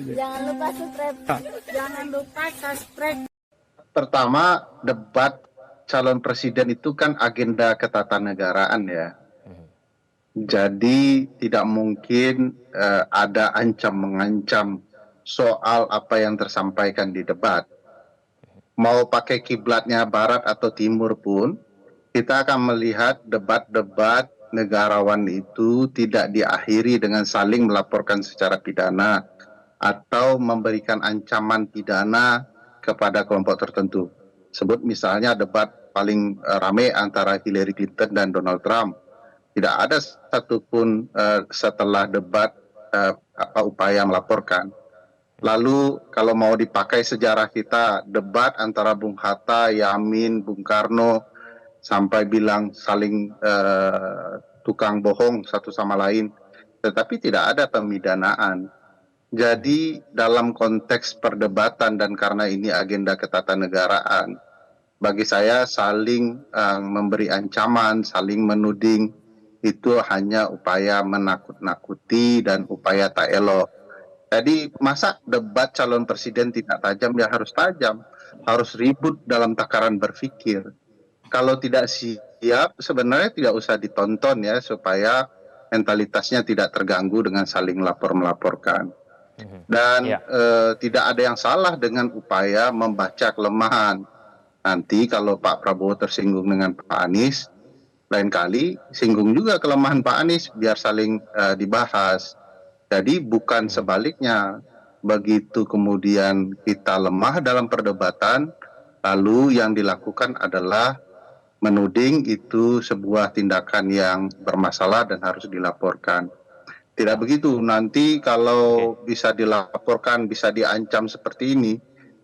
Jangan lupa subscribe. Jangan lupa subscribe. Pertama, debat calon presiden itu kan agenda ketatanegaraan ya. Jadi tidak mungkin ada ancam-mengancam soal apa yang tersampaikan di debat. Mau pakai kiblatnya barat atau timur pun, kita akan melihat debat-debat negarawan itu tidak diakhiri dengan saling melaporkan secara pidana atau memberikan ancaman pidana kepada kelompok tertentu. Sebut misalnya debat paling ramai antara Hillary Clinton dan Donald Trump. Tidak ada satupun setelah debat upaya melaporkan. Lalu kalau mau dipakai sejarah kita, debat antara Bung Hatta, Yamin, Bung Karno, sampai bilang saling tukang bohong satu sama lain. Tetapi tidak ada pemidanaan. Jadi dalam konteks perdebatan dan karena ini agenda ketatanegaraan, bagi saya saling memberi ancaman, saling menuding, itu hanya upaya menakut-nakuti dan upaya tak elok. Jadi masa debat calon presiden tidak tajam, ya harus tajam, harus ribut dalam takaran berpikir. Kalau tidak siap, sebenarnya tidak usah ditonton ya, supaya mentalitasnya tidak terganggu dengan saling lapor-melaporkan. Dan tidak ada yang salah dengan upaya membaca kelemahan. Nanti kalau Pak Prabowo tersinggung dengan Pak Anies, lain kali singgung juga kelemahan Pak Anies, biar saling dibahas. Jadi bukan sebaliknya, begitu kemudian kita lemah dalam perdebatan, lalu yang dilakukan adalah menuding itu sebuah tindakan yang bermasalah dan harus dilaporkan. Tidak begitu, nanti kalau bisa dilaporkan, bisa diancam seperti ini,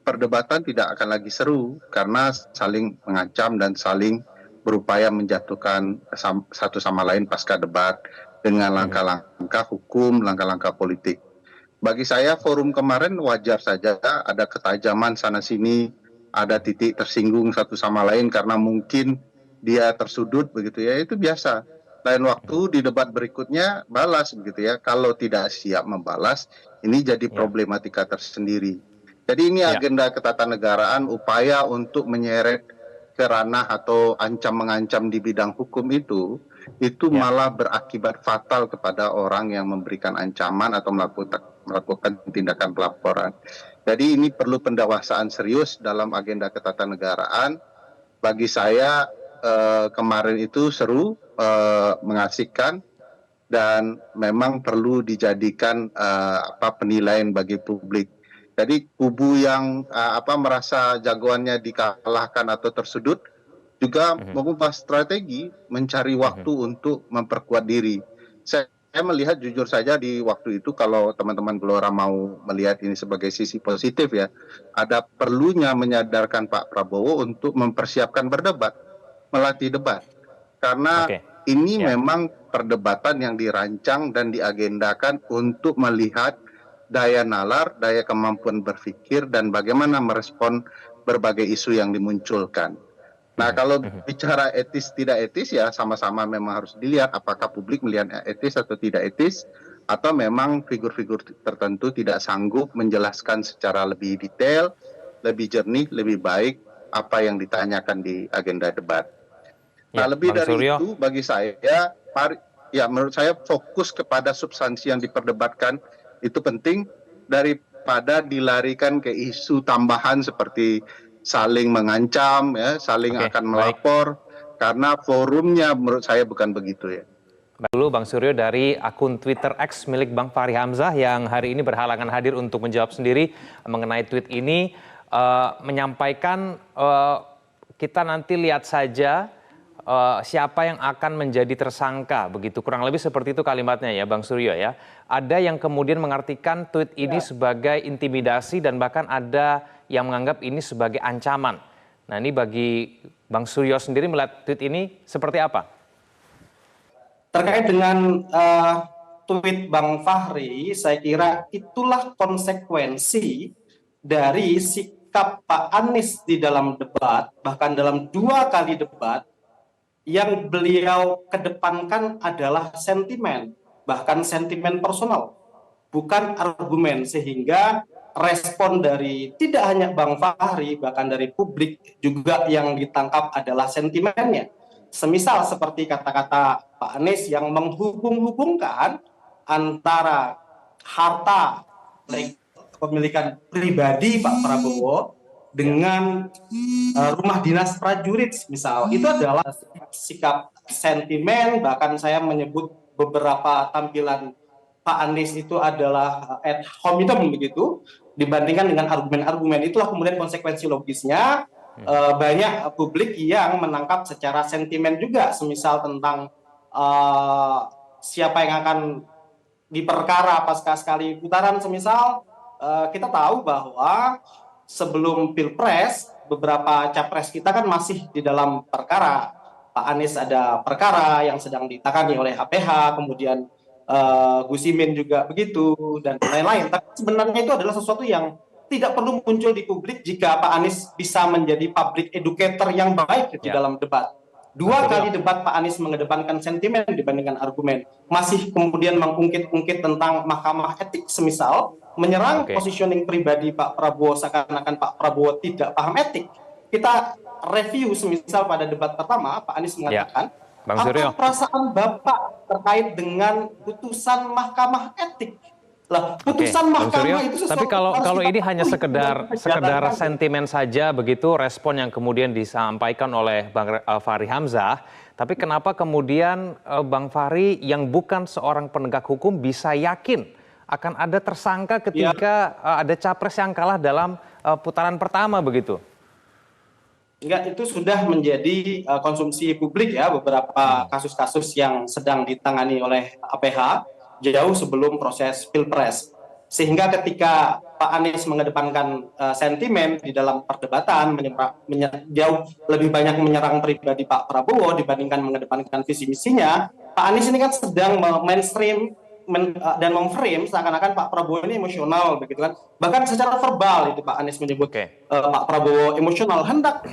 perdebatan tidak akan lagi seru karena saling mengancam dan saling berupaya menjatuhkan satu sama lain pasca debat dengan langkah-langkah hukum, langkah-langkah politik. Bagi saya forum kemarin wajar saja ada ketajaman sana-sini, ada titik tersinggung satu sama lain karena mungkin dia tersudut begitu ya, itu biasa. Lain waktu di debat berikutnya balas begitu ya. Kalau tidak siap membalas, ini jadi problematika tersendiri. Jadi ini agenda ketatanegaraan, upaya untuk menyeret ke ranah atau ancam-mengancam di bidang hukum itu malah berakibat fatal kepada orang yang memberikan ancaman atau melakukan tindakan pelaporan. Jadi ini perlu pendewasaan serius dalam agenda ketatanegaraan. Bagi saya kemarin itu seru, mengasihkan, dan memang perlu dijadikan penilaian bagi publik. Jadi kubu yang merasa jagoannya dikalahkan atau tersudut juga mengubah strategi mencari waktu untuk memperkuat diri. Saya melihat jujur saja di waktu itu, kalau teman-teman Gelora mau melihat ini sebagai sisi positif ya, ada perlunya menyadarkan Pak Prabowo untuk mempersiapkan berdebat, melatih debat. Karena ini memang perdebatan yang dirancang dan diagendakan untuk melihat daya nalar, daya kemampuan berpikir, dan bagaimana merespon berbagai isu yang dimunculkan. Nah, kalau bicara etis tidak etis ya sama-sama memang harus dilihat apakah publik melihat etis atau tidak etis, atau memang figur-figur tertentu tidak sanggup menjelaskan secara lebih detail, lebih jernih, lebih baik apa yang ditanyakan di agenda debat. Nah, lebih dari itu bagi saya, ya menurut saya fokus kepada substansi yang diperdebatkan itu penting daripada dilarikan ke isu tambahan seperti saling mengancam, ya, saling akan melapor, karena forumnya menurut saya bukan begitu ya. Dulu Bang Suryo dari akun Twitter X milik Bang Fahri Hamzah yang hari ini berhalangan hadir untuk menjawab sendiri mengenai tweet ini, menyampaikan kita nanti lihat saja siapa yang akan menjadi tersangka, begitu kurang lebih seperti itu kalimatnya ya Bang Suryo ya. Ada yang kemudian mengartikan tweet ini sebagai intimidasi dan bahkan ada yang menganggap ini sebagai ancaman. Nah, ini bagi Bang Suryo sendiri melihat tweet ini seperti apa? Terkait dengan tweet Bang Fahri, saya kira itulah konsekuensi dari sikap Pak Anies di dalam debat, bahkan dalam 2 kali debat, yang beliau kedepankan adalah sentimen, bahkan sentimen personal. bukan argumen, sehingga respon dari tidak hanya Bang Fahri, bahkan dari publik juga yang ditangkap adalah sentimennya. Semisal seperti kata-kata Pak Anies yang menghubung-hubungkan antara harta kepemilikan pribadi Pak Prabowo dengan rumah dinas prajurit misal. Itu adalah sikap sentimen, bahkan saya menyebut beberapa tampilan Pak Anies itu adalah ad hominem begitu, dibandingkan dengan argumen-argumen. Itulah kemudian konsekuensi logisnya. Banyak publik yang menangkap secara sentimen juga, semisal tentang siapa yang akan diperkara pasca sekali putaran. Semisal kita tahu bahwa sebelum Pilpres beberapa capres kita kan masih di dalam perkara. Pak Anies ada perkara yang sedang ditangani oleh HPH, kemudian Gus Imin juga begitu, dan lain-lain. Tapi sebenarnya itu adalah sesuatu yang tidak perlu muncul di publik jika Pak Anies bisa menjadi public educator yang baik di dalam debat. Dua kali debat Pak Anies mengedepankan sentimen dibandingkan argumen. Masih kemudian mengungkit-ungkit tentang mahkamah etik semisal, menyerang positioning pribadi Pak Prabowo seakan-akan Pak Prabowo tidak paham etik. Kita review semisal pada debat pertama Pak Anies mengatakan, apa perasaan Bapak terkait dengan putusan mahkamah etik? Lah, putusan mahkamah itu tapi kalau ini hanya sekedar sentimen saja begitu, respon yang kemudian disampaikan oleh Bang Fahri Hamzah, tapi kenapa kemudian Bang Fahri yang bukan seorang penegak hukum bisa yakin akan ada tersangka ketika ada capres yang kalah dalam putaran pertama begitu? Enggak, itu sudah menjadi konsumsi publik ya, beberapa kasus-kasus yang sedang ditangani oleh APH jauh sebelum proses Pilpres. Sehingga ketika Pak Anies mengedepankan sentimen di dalam perdebatan, jauh lebih banyak menyerang pribadi Pak Prabowo dibandingkan mengedepankan visi misinya, Pak Anies ini kan sedang mainstream dan memframe seakan-akan Pak Prabowo ini emosional begitu kan. Bahkan secara verbal itu Pak Anies menyebut Pak Prabowo emosional, hendak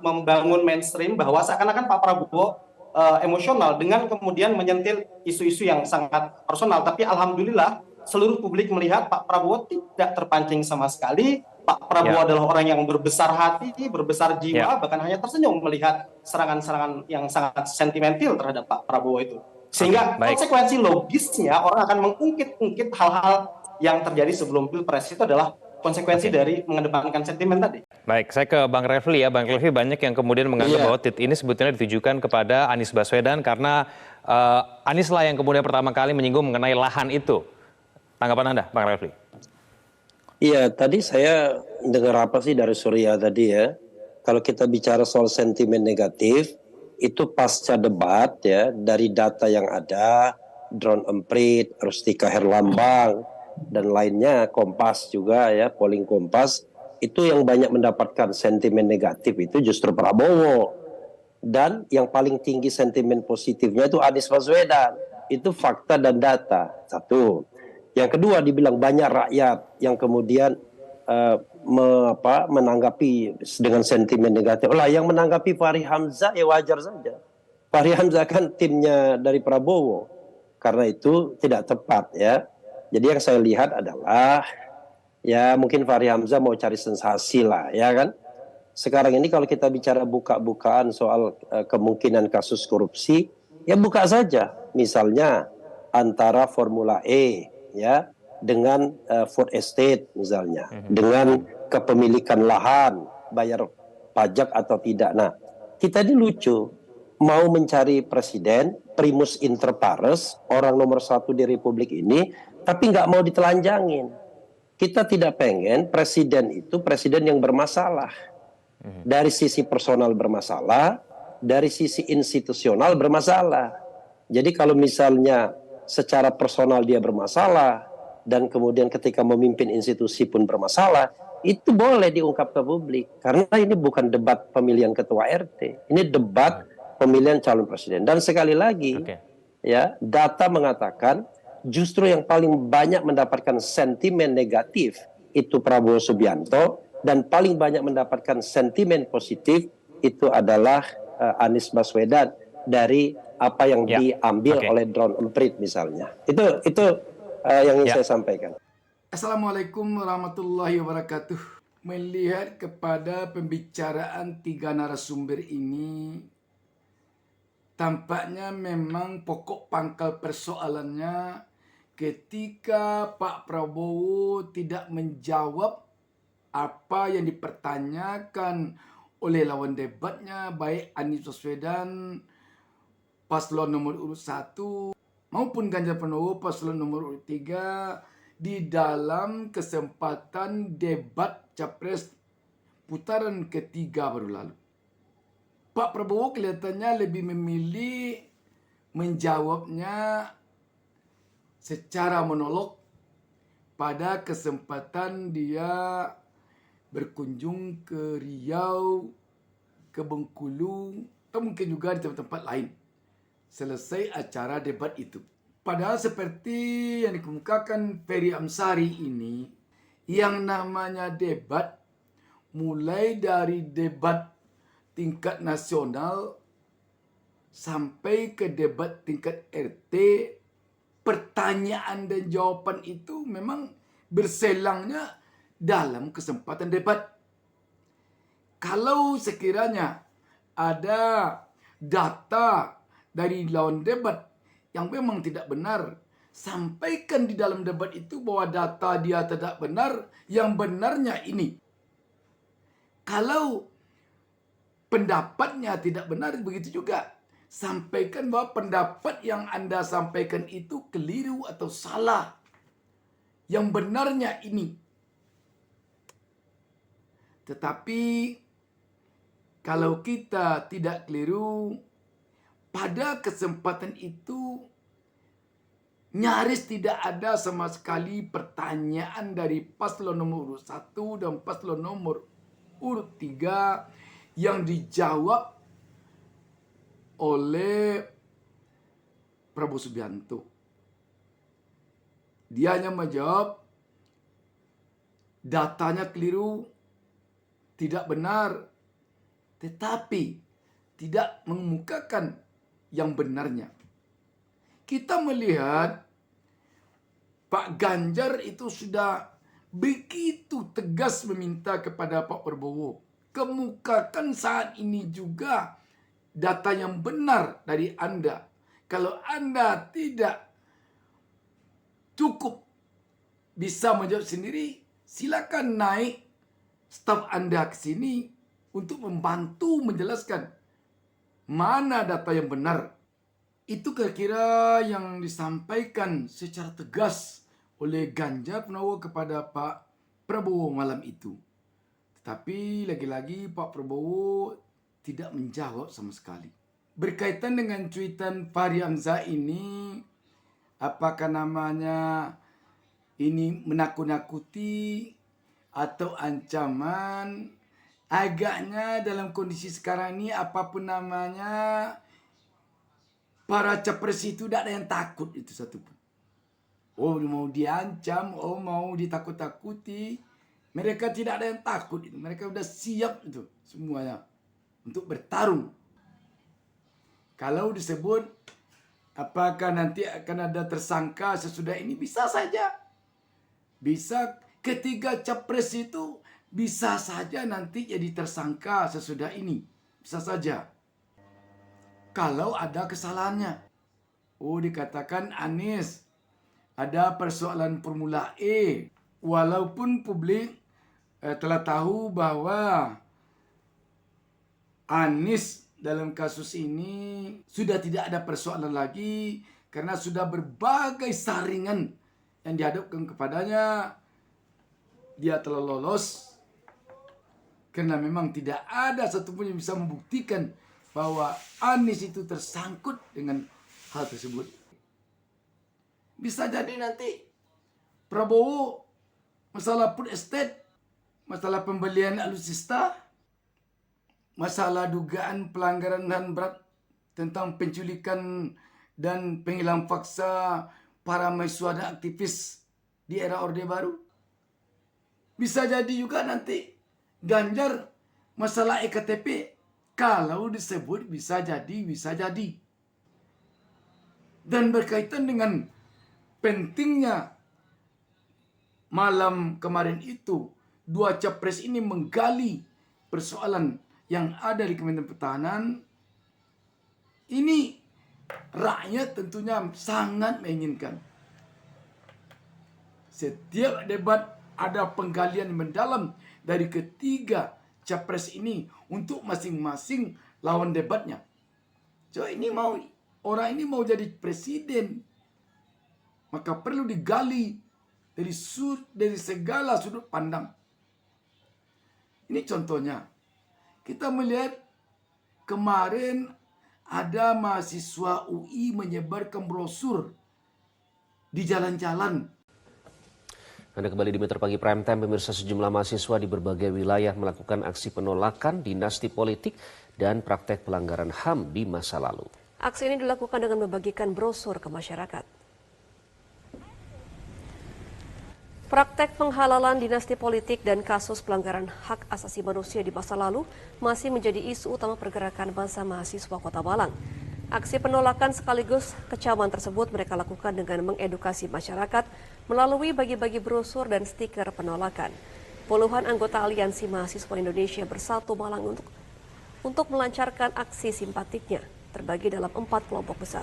membangun mainstream bahwa seakan-akan Pak Prabowo emosional dengan kemudian menyentil isu-isu yang sangat personal. Tapi alhamdulillah seluruh publik melihat Pak Prabowo tidak terpancing sama sekali. Pak Prabowo adalah orang yang berbesar hati, berbesar jiwa, bahkan hanya tersenyum melihat serangan-serangan yang sangat sentimental terhadap Pak Prabowo itu. Sehingga konsekuensi logisnya orang akan mengungkit-ungkit hal-hal yang terjadi sebelum Pilpres itu adalah konsekuensi dari mengedepankan sentimen tadi. Baik, saya ke Bang Refli ya. Bang Refli, banyak yang kemudian menganggap bahwa tweet ini sebetulnya ditujukan kepada Anies Baswedan karena Anies lah yang kemudian pertama kali menyinggung mengenai lahan itu. Tanggapan Anda, Bang Refli? Iya, tadi saya dengar apa sih dari Surya tadi ya. Kalau kita bicara soal sentimen negatif, itu pasca debat ya, dari data yang ada, Drone Emprit, Rustika Herlambang, dan lainnya, Kompas juga ya, polling Kompas, itu yang banyak mendapatkan sentimen negatif itu justru Prabowo. Dan yang paling tinggi sentimen positifnya itu Anies Baswedan. Itu fakta dan data, satu. Yang kedua, dibilang banyak rakyat yang kemudian menanggapi dengan sentimen negatif. Lah, yang menanggapi Fahri Hamzah ya wajar saja. Fahri Hamzah kan timnya dari Prabowo. Karena itu tidak tepat ya. Jadi yang saya lihat adalah ya mungkin Fahri Hamzah mau cari sensasi lah ya kan. Sekarang ini kalau kita bicara buka-bukaan soal kemungkinan kasus korupsi, ya buka saja. Misalnya antara Formula E ya dengan food estate misalnya, dengan kepemilikan lahan, bayar pajak atau tidak. Nah, kita ini lucu, mau mencari presiden, primus inter pares, orang nomor satu di Republik ini, tapi nggak mau ditelanjangin. Kita tidak pengen presiden itu presiden yang bermasalah. Dari sisi personal bermasalah, dari sisi institusional bermasalah. Jadi kalau misalnya secara personal dia bermasalah, dan kemudian ketika memimpin institusi pun bermasalah, itu boleh diungkap ke publik. Karena ini bukan debat pemilihan ketua RT, ini debat pemilihan calon presiden. Dan sekali lagi, ya data mengatakan justru yang paling banyak mendapatkan sentimen negatif itu Prabowo Subianto, dan paling banyak mendapatkan sentimen positif itu adalah Anies Baswedan dari apa yang diambil oleh Drone Emprit misalnya. Itu yang ingin Ya. saya sampaikan. Assalamualaikum warahmatullahi wabarakatuh. Melihat kepada pembicaraan tiga narasumber ini, tampaknya memang pokok pangkal persoalannya ketika Pak Prabowo tidak menjawab apa yang dipertanyakan oleh lawan debatnya, baik Anies Baswedan paslon nomor urut 1 maupun Ganjar Pranowo paslon nomor urut 3 di dalam kesempatan debat Capres putaran ketiga baru lalu. Pak Prabowo kelihatannya lebih memilih menjawabnya secara monolog pada kesempatan dia berkunjung ke Riau, ke Bengkulu, atau mungkin juga di tempat-tempat lain selesai acara debat itu. Padahal seperti yang dikemukakan Ferry Amsari ini, yang namanya debat mulai dari debat tingkat nasional sampai ke debat tingkat RT, pertanyaan dan jawaban itu memang berselangnya dalam kesempatan debat. Kalau sekiranya ada data dari lawan debat yang memang tidak benar, sampaikan di dalam debat itu bahwa data dia tidak benar, yang benarnya ini. Kalau pendapatnya tidak benar, begitu juga. Sampaikan bahwa pendapat yang Anda sampaikan itu keliru atau salah. Yang benarnya ini. Tetapi kalau kita tidak keliru, pada kesempatan itu nyaris tidak ada sama sekali pertanyaan dari paslon nomor urut 1 dan paslon nomor urut 3 yang dijawab oleh Prabowo Subianto. Dia hanya menjawab datanya keliru, tidak benar, tetapi tidak mengemukakan yang benarnya. Kita melihat Pak Ganjar itu sudah begitu tegas meminta kepada Pak Prabowo, kemukakan saat ini juga data yang benar dari Anda. Kalau Anda tidak cukup bisa menjawab sendiri, silakan naik staf Anda ke sini untuk membantu menjelaskan mana data yang benar. Itu kira-kira yang disampaikan secara tegas oleh Ganjar Pranowo kepada Pak Prabowo malam itu. Tetapi lagi-lagi Pak Prabowo tidak menjawab sama sekali. Berkaitan dengan cuitan Fahri Hamzah ini, apakah namanya ini menakut-nakuti atau ancaman? Agaknya dalam kondisi sekarang ini apapun namanya, para capres itu tidak ada yang takut itu satupun. Oh mau diancam, oh mau ditakut-takuti, mereka tidak ada yang takut itu. Mereka sudah siap itu semuanya untuk bertarung. Kalau disebut apakah nanti akan ada tersangka sesudah ini, bisa saja. Bisa ketiga capres itu bisa saja nanti jadi tersangka sesudah ini. Bisa saja. Kalau ada kesalahannya. Oh dikatakan Anies ada persoalan Formula E. Walaupun publik telah tahu bahwa Anies dalam kasus ini sudah tidak ada persoalan lagi karena sudah berbagai saringan yang dihadapkan kepadanya. Dia telah lolos karena memang tidak ada satupun yang bisa membuktikan bahwa Anies itu tersangkut dengan hal tersebut. Bisa jadi nanti Prabowo masalah food estate, masalah pembelian alutsista, masalah dugaan pelanggaran HAM berat tentang penculikan dan penghilangan paksa para mahasiswa dan aktivis di era Orde Baru. Bisa jadi juga nanti Ganjar masalah EKTP, kalau disebut bisa jadi. Dan berkaitan dengan pentingnya malam kemarin itu dua capres ini menggali persoalan yang ada di Kementerian Pertahanan. Ini rakyat tentunya sangat menginginkan. Setiap debat ada penggalian mendalam dari ketiga capres ini untuk masing-masing lawan debatnya. So orang ini mau jadi presiden, maka perlu digali dari segala sudut pandang. Ini contohnya, kita melihat kemarin ada mahasiswa UI menyebarkan brosur di jalan-jalan. Anda kembali di Metro Pagi Prime Time, pemirsa. Sejumlah mahasiswa di berbagai wilayah melakukan aksi penolakan dinasti politik dan praktek pelanggaran HAM di masa lalu. Aksi ini dilakukan dengan membagikan brosur ke masyarakat. Praktek penghalalan dinasti politik dan kasus pelanggaran hak asasi manusia di masa lalu masih menjadi isu utama pergerakan massa mahasiswa Kota Malang. Aksi penolakan sekaligus kecaman tersebut mereka lakukan dengan mengedukasi masyarakat melalui bagi-bagi brosur dan stiker penolakan. Puluhan anggota Aliansi Mahasiswa Indonesia Bersatu Malang untuk melancarkan aksi simpatiknya terbagi dalam 4 kelompok besar.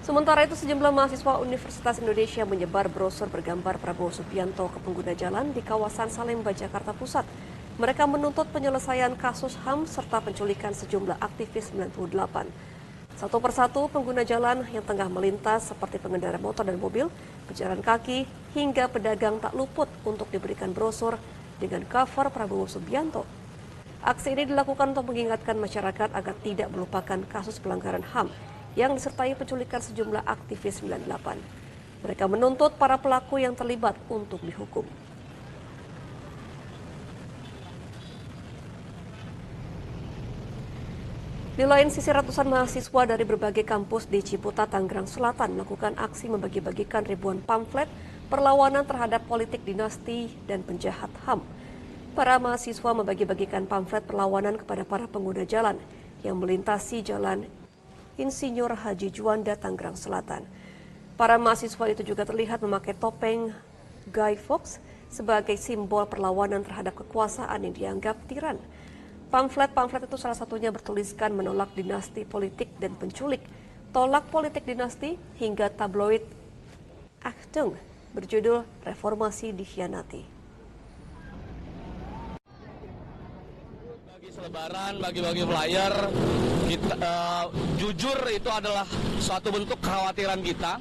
Sementara itu, sejumlah mahasiswa Universitas Indonesia menyebar brosur bergambar Prabowo Subianto ke pengguna jalan di kawasan Salemba, Jakarta Pusat. Mereka menuntut penyelesaian kasus HAM serta penculikan sejumlah aktivis 98. Satu persatu pengguna jalan yang tengah melintas seperti pengendara motor dan mobil, pejalan kaki, hingga pedagang tak luput untuk diberikan brosur dengan cover Prabowo Subianto. Aksi ini dilakukan untuk mengingatkan masyarakat agar tidak melupakan kasus pelanggaran HAM yang disertai penculikan sejumlah aktivis 98. Mereka menuntut para pelaku yang terlibat untuk dihukum. Di lain sisi, ratusan mahasiswa dari berbagai kampus di Ciputat, Tangerang Selatan melakukan aksi membagi-bagikan ribuan pamflet perlawanan terhadap politik dinasti dan penjahat HAM. Para mahasiswa membagi-bagikan pamflet perlawanan kepada para pengguna jalan yang melintasi jalan Insinyur Haji Juanda, Tangerang Selatan. Para mahasiswa itu juga terlihat memakai topeng Guy Fawkes sebagai simbol perlawanan terhadap kekuasaan yang dianggap tiran. Pamflet-pamflet itu salah satunya bertuliskan menolak dinasti politik dan penculik, tolak politik dinasti, hingga tabloid Achtung berjudul Reformasi Dikhianati. Selebaran, bagi-bagi flyer, jujur itu adalah suatu bentuk kekhawatiran kita,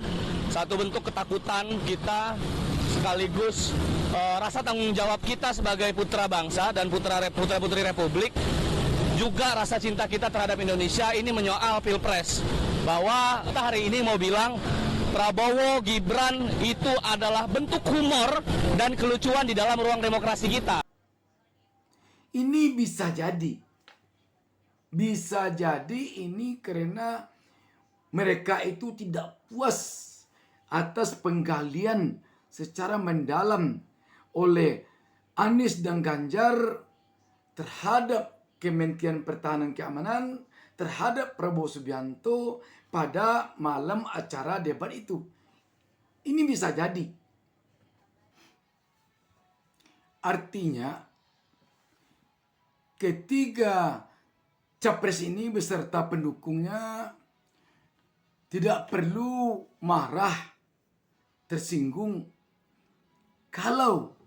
satu bentuk ketakutan kita, sekaligus rasa tanggung jawab kita sebagai putra bangsa dan putra-putri Republik, juga rasa cinta kita terhadap Indonesia. Ini menyoal Pilpres, bahwa kita hari ini mau bilang Prabowo, Gibran itu adalah bentuk humor dan kelucuan di dalam ruang demokrasi kita. Ini bisa jadi ini karena mereka itu tidak puas atas penggalian secara mendalam oleh Anies dan Ganjar terhadap Kementerian Pertahanan Keamanan, terhadap Prabowo Subianto pada malam acara debat itu. Ini bisa jadi. Artinya, ketiga capres ini beserta pendukungnya tidak perlu marah, tersinggung kalau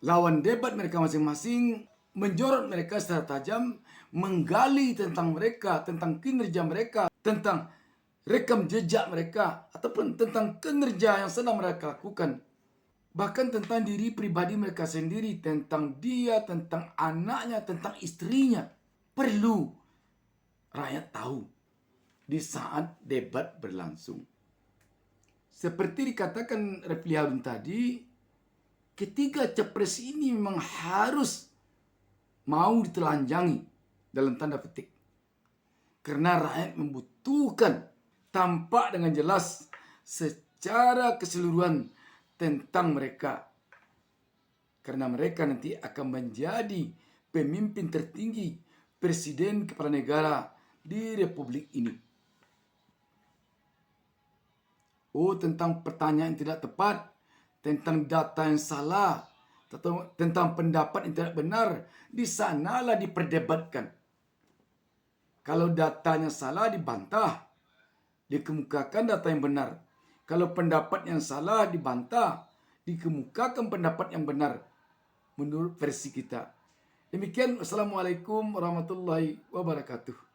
lawan debat mereka masing-masing menjorot mereka secara tajam, menggali tentang mereka, tentang kinerja mereka, tentang rekam jejak mereka, ataupun tentang kinerja yang sedang mereka lakukan. Bahkan tentang diri pribadi mereka sendiri, tentang dia, tentang anaknya, tentang istrinya. Perlu rakyat tahu di saat debat berlangsung. Seperti dikatakan Refli Harun tadi, ketiga capres ini memang harus mau ditelanjangi dalam tanda petik. Karena rakyat membutuhkan tampak dengan jelas secara keseluruhan tentang mereka. Karena mereka nanti akan menjadi pemimpin tertinggi, presiden kepala negara di Republik ini. Oh, tentang pertanyaan yang tidak tepat, tentang data yang salah, tentang pendapat yang tidak benar, di sanalah diperdebatkan. Kalau datanya salah dibantah, dikemukakan data yang benar. Kalau pendapat yang salah dibantah, dikemukakan pendapat yang benar menurut versi kita. Demikian, wassalamualaikum warahmatullahi wabarakatuh.